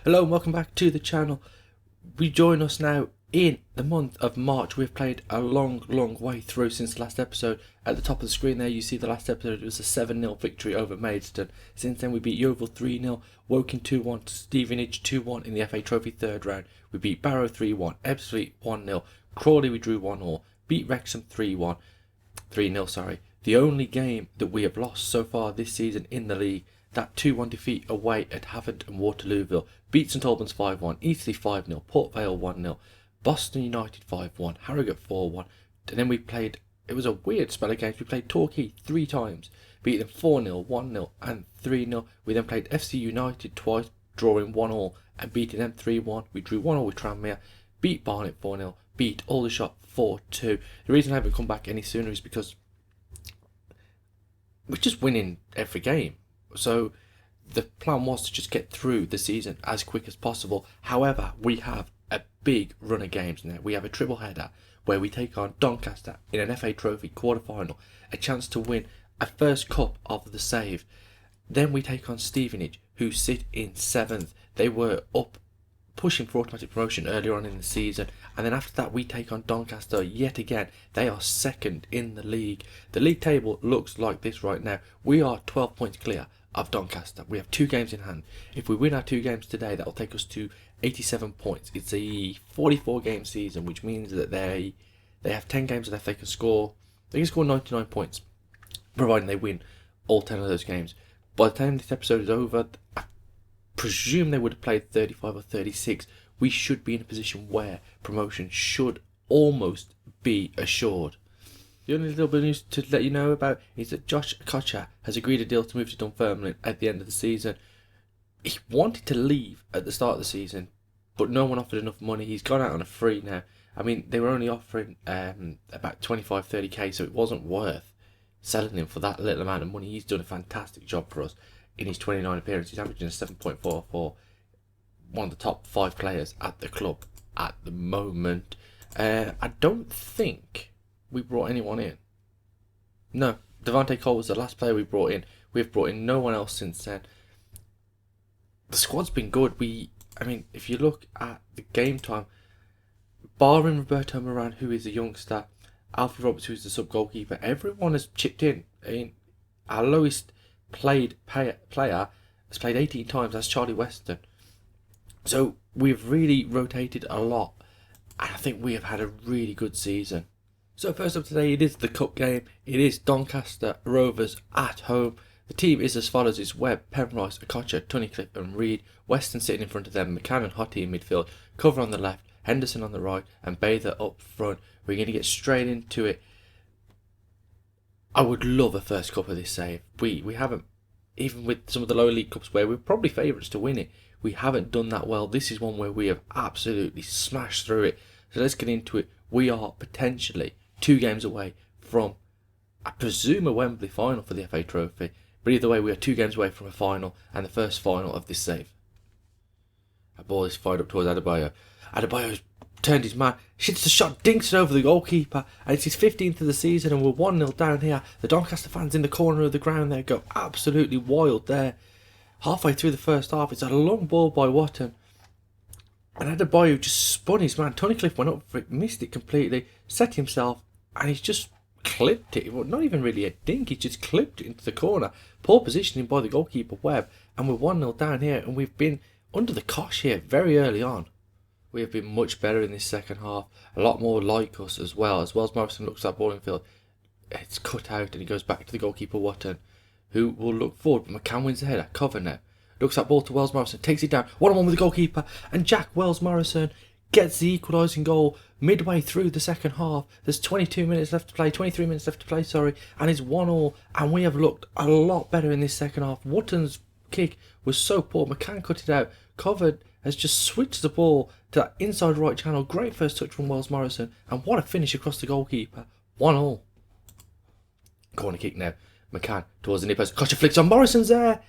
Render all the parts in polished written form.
Hello and welcome back to the channel. Rejoin us now in the month of March. We've played a long way through since the last episode. At the top of the screen there you see the last episode. It was a 7-0 victory over Maidstone. Since then we beat Yeovil 3-0, Woking 2-1, Stevenage 2-1 in the FA Trophy third round. We beat Barrow 3-1, Ebbsfleet 1-0, Crawley we drew 1-1, beat Wrexham 3-0 sorry. The only game that we have lost so far this season in the league, that 2-1 defeat away at Havant and Waterlooville, beat St Albans 5-1, Eastleigh 5-0, Port Vale 1-0, Boston United 5-1, Harrogate 4-1, and then we played, it was a weird spell of games, we played Torquay 3 times, beat them 4-0, 1-0 and 3-0, we then played FC United twice, drawing 1-1 and beating them 3-1, we drew 1-1 with Tranmere, beat Barnet 4-0, beat Aldershot 4-2, the reason I haven't come back any sooner is because we're just winning every game. So the plan was to just get through the season as quick as possible. However, we have a big run of games now. We have a triple header where we take on Doncaster in an FA Trophy quarter-final, a chance to win a first cup of the save. Then we take on Stevenage, who sit in 7th. They were up pushing for automatic promotion earlier on in the season, and then after that we take on Doncaster yet again. They are 2nd in the league. The league table looks like this right now. We are 12 points clear of Doncaster. We have 2 games in hand. If we win our 2 games today, that will take us to 87 points. It's a 44 game season, which means that they have 10 games left. They can score 99 points providing they win all 10 of those games. By the time this episode is over, I presume they would have played 35 or 36. We should be in a position where promotion should almost be assured. The only little bit of news to let you know about is that Josh Kocha has agreed a deal to move to Dunfermline at the end of the season. He wanted to leave at the start of the season, but no one offered enough money. He's gone out on a free now. I mean, they were only offering about 25-30k, so it wasn't worth selling him for that little amount of money. He's done a fantastic job for us. In his 29 appearances, he's averaging a 7.4 for one of the top 5 players at the club at the moment. I don't think we brought anyone in. No, Devante Cole was the last player we brought in. We've brought in no one else since then. The squad's been good. I mean, if you look at the game time, barring Roberto Moran, who is a youngster, Alfie Roberts, who is the sub-goalkeeper, everyone has chipped in. I mean, our lowest played player has played 18 times, that's Charlie Weston. So we've really rotated a lot, and I think we have had a really good season. So first up today, it is the cup game. It is Doncaster Rovers at home. The team is as follows. It's Webb, Penrice, Okocha, Tunnicliffe and Reid. Weston sitting in front of them, McCann and Hottie in midfield, Cover on the left, Henderson on the right and Bather up front. We're going to get straight into it. I would love a first cup of this save. We haven't, even with some of the lower league cups where we're probably favourites to win it, we haven't done that well. This is one where we have absolutely smashed through it. So let's get into it. We are potentially 2 games away from, I presume, a Wembley final for the FA Trophy. But either way, we are 2 games away from a final and the first final of this save. Our ball is fired up towards Adebayo. Adebayo's turned his man, shoots the shot, dinks it over the goalkeeper, and it's his 15th of the season and we're 1-0 down here. The Doncaster fans in the corner of the ground there go absolutely wild there. Halfway through the first half, it's a long ball by Watton, and Adebayo just spun his man. Tunnicliffe went up for it, missed it completely, set himself, and he's just clipped it. Well, not even really a dink, he just clipped it into the corner. Poor positioning by the goalkeeper Webb, and we're 1-0 down here, and we've been under the cosh here very early on. We have been much better in this second half, a lot more like us as well. As Wells Morrison looks at that ball in field, it's cut out and he goes back to the goalkeeper Watton, who will look forward, but McCann wins the header. Cover now, looks that ball to Wells Morrison, takes it down, 1-on-1 with the goalkeeper, and Jack Wells Morrison gets the equalising goal midway through the second half. There's 23 minutes left to play, and it's 1-1, and we have looked a lot better in this second half. Watton's kick was so poor, McCann cut it out, Covered has just switched the ball to that inside right channel. Great first touch from Wells Morrison, and what a finish across the goalkeeper. 1-1. Corner kick now. McCann towards the near post. Kocha flicks on, Morrison's there,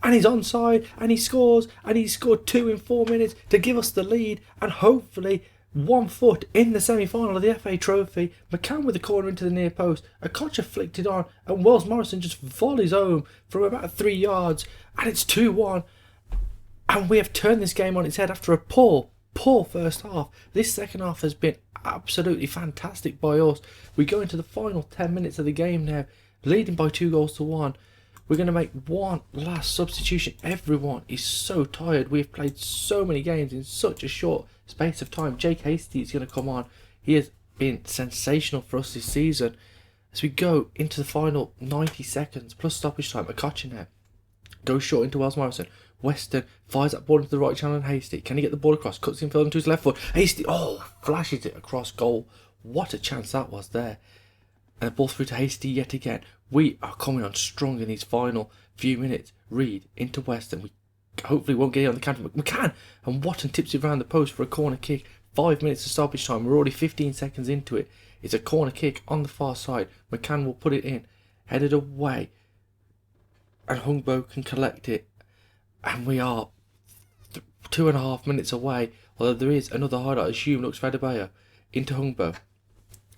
and he's onside, and he scores, and he's scored 2 in 4 minutes to give us the lead, and hopefully 1 foot in the semi-final of the FA Trophy. McCann with the corner into the near post. Okocha flicked it on, and Wells Morrison just volleys home from about 3 yards, and it's 2-1. And we have turned this game on its head after a poor first half. This second half has been absolutely fantastic by us. We go into the final 10 minutes of the game now, leading by 2-1. We're going to make one last substitution. Everyone is so tired. We've played so many games in such a short space of time. Jake Hasty is going to come on. He has been sensational for us this season. As we go into the final 90 seconds plus stoppage time, Okocha now goes short into Wells Morrison. Weston fires that ball into the right channel and Hasty. Can he get the ball across? Cuts in field into his left foot. Hasty, flashes it across goal. What a chance that was there. And the ball through to Hasty yet again. We are coming on strong in these final few minutes. Reed into Weston. We hopefully won't get it on the counter. McCann, and Watton tips it around the post for a corner kick. 5 minutes of stoppage time. We're already 15 seconds into it. It's a corner kick on the far side. McCann will put it in. Headed away. And Hungbo can collect it. And we are 2.5 minutes away. Although there is another highlight as Hume looks for Adebayo into Hungbo.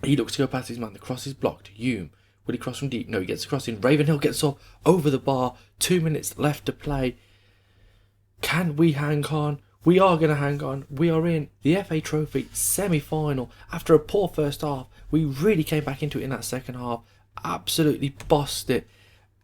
He looks to go past his man. The cross is blocked. Hume. Will he cross from deep? No, he gets the cross in. Ravenhill gets up over the bar. 2 minutes left to play. Can we hang on? We are going to hang on. We are in the FA Trophy semi-final. After a poor first half, we really came back into it in that second half. Absolutely bossed it.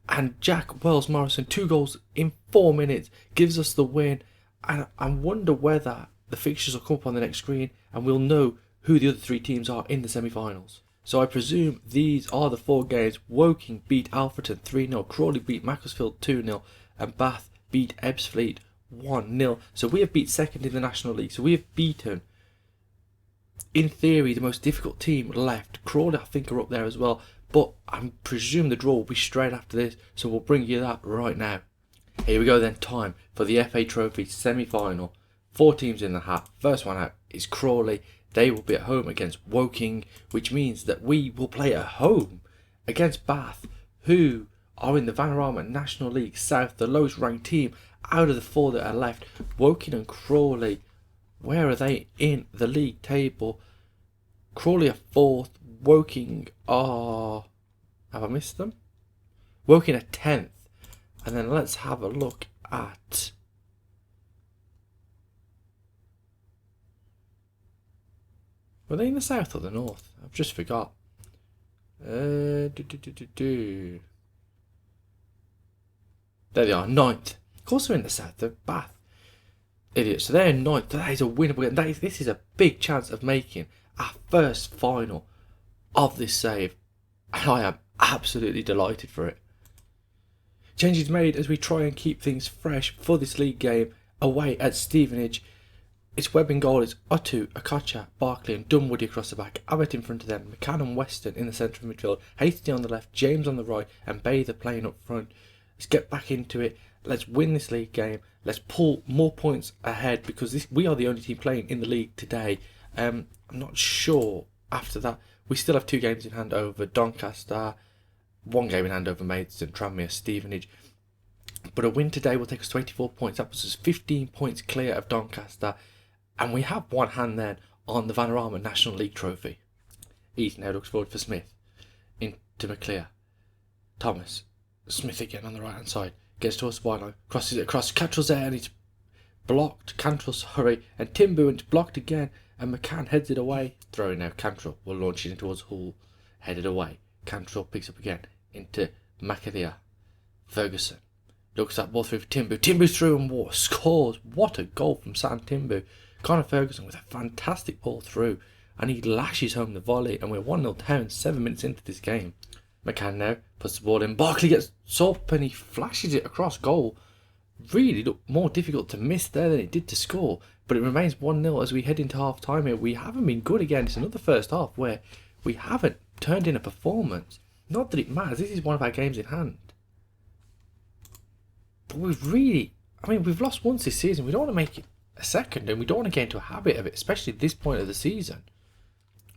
And Jack Wells Morrison, 2 goals in 4 minutes, gives us the win. And I wonder whether the fixtures will come up on the next screen and we'll know who the other 3 teams are in the semi-finals. So I presume these are the 4 games. Woking beat Alfreton 3-0, Crawley beat Macclesfield 2-0, and Bath beat Ebbsfleet 1-0. So we have beat second in the National League. So we have beaten, in theory, the most difficult team left. Crawley, I think, are up there as well. But I presume the draw will be straight after this. So we'll bring you that right now. Here we go then. Time for the FA Trophy semi-final. 4 teams in the hat. First one out is Crawley. They will be at home against Woking, which means that we will play at home against Bath, who are in the Vanarama National League South, the lowest ranked team out of the 4 that are left. Woking and Crawley, where are they in the league table? Crawley are 4th, Woking are... have I missed them? Woking are 10th. And then let's have a look at... were they in the south or the north? I've just forgot. There they are, 9th. Of course they're in the south, they're Bath. Idiots. So they're in 9th. That is a winnable game. This is a big chance of making our first final of this save. And I am absolutely delighted for it. Changes made as we try and keep things fresh for this league game away at Stevenage. Its Webb in goal is Otto, Okocha, Barkley and Dunwoody across the back. Abbott in front of them, McCann and Weston in the centre of midfield, Hasty on the left, James on the right and Bather playing up front. Let's get back into it. Let's win this league game. Let's pull more points ahead because we are the only team playing in the league today. I'm not sure after that. We still have 2 games in hand over Doncaster, 1 game in hand over Maidstone, Tranmere, Stevenage. But a win today will take us to 84 points. That puts us 15 points clear of Doncaster. And we have one hand then on the Vanarama National League trophy. Heath now looks forward for Smith. Into McClear. Thomas. Smith again on the right hand side. Gets towards the byline. Crosses it across. Cantrell's there and it's blocked. Cantrell, sorry. And Timbu and it's blocked again. And McCann heads it away. Throwing now. Cantrell will launch it in towards Hull. Headed away. Cantrell picks up again. Into McAleer. Ferguson. Looks that ball through for Timbu. Timbu's through and scores. What a goal from Sam Timbu. Connor Ferguson with a fantastic ball through. And he lashes home the volley. And we're 1-0 down 7 minutes into this game. McCann now puts the ball in. Barkley gets up and he flashes it across goal. Really looked more difficult to miss there than it did to score. But it remains 1-0 as we head into half time here. We haven't been good again. It's another first half where we haven't turned in a performance. Not that it matters. This is one of our games in hand. But we've lost once this season. We don't want to make it a second and we don't want to get into a habit of it, especially at this point of the season.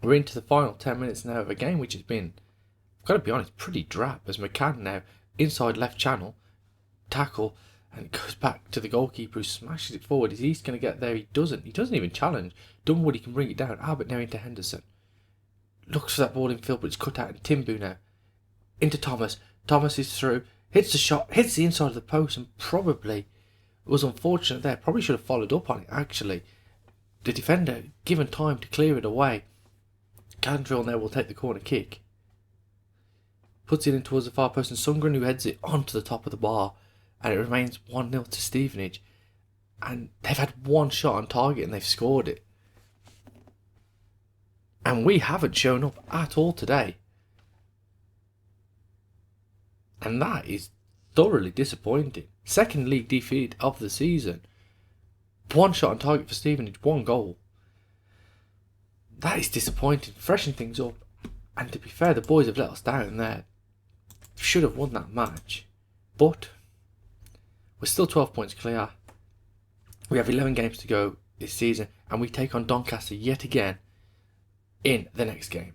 We're into the final 10 minutes now of a game which has been, I've got to be honest, pretty drab as McCann now inside left channel tackle and it goes back to the goalkeeper who smashes it forward. Is he going to get there? He doesn't. He doesn't even challenge. Dunwoody can bring it down. Albert now into Henderson. Looks for that ball in field, but it's cut out. And Timbu now into Thomas. Thomas is through. Hits the shot. Hits the inside of the post, and probably was unfortunate there. Probably should have followed up on it, actually. The defender, given time to clear it away. Gandrill now will take the corner kick. Puts it in towards the far post, and Sundgren, who heads it onto the top of the bar. And it remains 1-0 to Stevenage. And they've had one shot on target and they've scored it. And we haven't shown up at all today. And that is thoroughly disappointing. Second league defeat of the season. One shot on target for Stevenage, one goal. That is disappointing. Freshen things up. And to be fair, the boys have let us down there. Should have won that match. But we're still 12 points clear. We have 11 games to go this season. And we take on Doncaster yet again in the next game.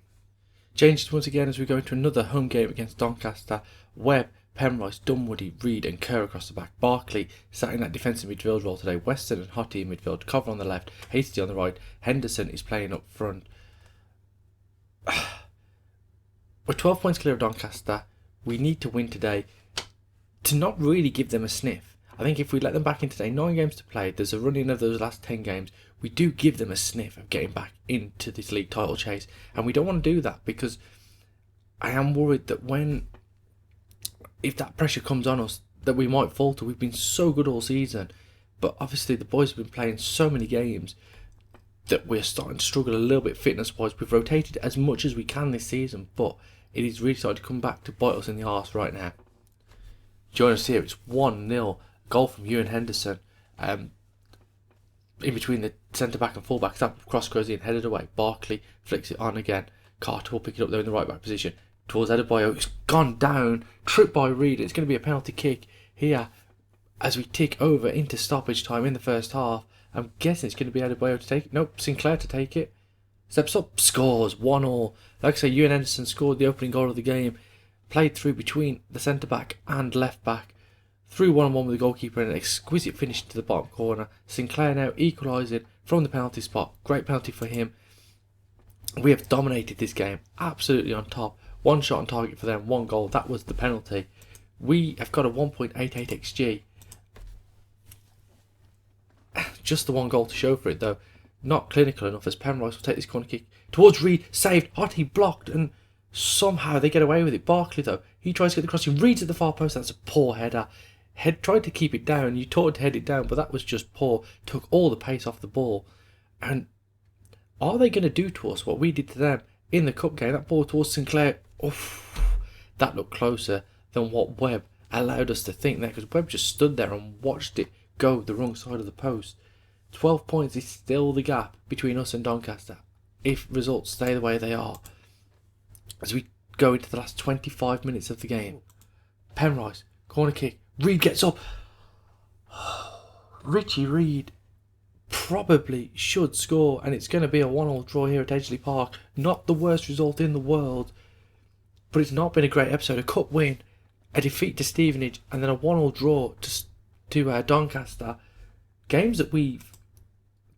Changes once again as we go into another home game against Doncaster. Webb, Penrice, Dunwoody, Reid and Kerr across the back. Barkley sat in that defensive midfield role today. Weston and Hottie in midfield. Cover on the left. Hasty on the right. Henderson is playing up front. We're 12 points clear of Doncaster. We need to win today to not really give them a sniff. I think if we let them back in today, 9 games to play, there's a run-in of those last 10 games, we do give them a sniff of getting back into this league title chase. And we don't want to do that because I am worried that if that pressure comes on us, that we might falter. We've been so good all season, but obviously the boys have been playing so many games that we're starting to struggle a little bit fitness-wise. We've rotated as much as we can this season, but it is really starting to come back to bite us in the arse right now. Join us here. It's 1-0. Goal from Ewan Henderson. In between the centre-back and full-back. That cross goes in, headed away. Barkley flicks it on again. Carter will pick it up there in the right-back position. Towards Adebayo. It's gone down. Tripped by Reid. It's going to be a penalty kick here as we tick over into stoppage time in the first half. I'm guessing it's going to be Adebayo to take it. Nope, Sinclair to take it. Steps up, scores, 1-1. Like I say, Ewan Henderson scored the opening goal of the game. Played through between the centre-back and left-back. Through 1-on-1 with the goalkeeper and an exquisite finish to the bottom corner. Sinclair now equalising from the penalty spot. Great penalty for him. We have dominated this game. Absolutely on top. One shot on target for them, one goal. That was the penalty. We have got a 1.88 XG. Just the one goal to show for it though. Not clinical enough as Penrice will take this corner kick towards Reid. Saved. Hottie blocked and somehow they get away with it. Barkley though, he tries to get the crossing. Reid's at the far post. That's a poor header. Tried to keep it down. You taught to head it down, but that was just poor. Took all the pace off the ball. And are they going to do to us what we did to them in the cup game? That ball towards Sinclair. Oof, that looked closer than what Webb allowed us to think there, because Webb just stood there and watched it go the wrong side of the post. 12 points is still the gap between us and Doncaster if results stay the way they are. As we go into the last 25 minutes of the game. Penrice, corner kick. Reid gets up. Richie Reid probably should score, and it's going to be a 1-1 draw here at Edgeley Park. Not the worst result in the world, but it's not been a great episode. A cup win, a defeat to Stevenage, and then a 1-1 draw to Doncaster. Games that we've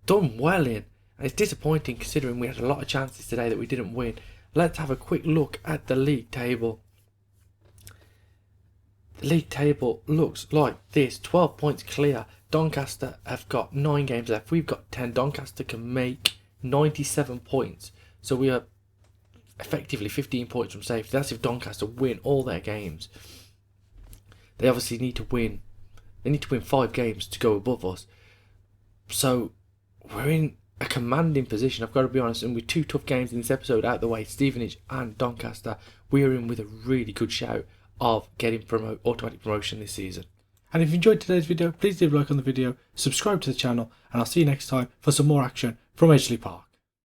done well in, and it's disappointing considering we had a lot of chances today that we didn't win. Let's have a quick look at the league table. The league table looks like this. 12 points clear. Doncaster have got 9 games left. We've got 10. Doncaster can make 97 points. So we are effectively 15 points from safety. That's if Doncaster win all their games. They obviously need to win. They need to win 5 games to go above us. So we're in a commanding position, I've got to be honest. And with 2 tough games in this episode out the way, Stevenage and Doncaster, we are in with a really good shout of getting automatic promotion this season. And if you enjoyed today's video, please leave a like on the video, subscribe to the channel, and I'll see you next time for some more action from Edgeley Park.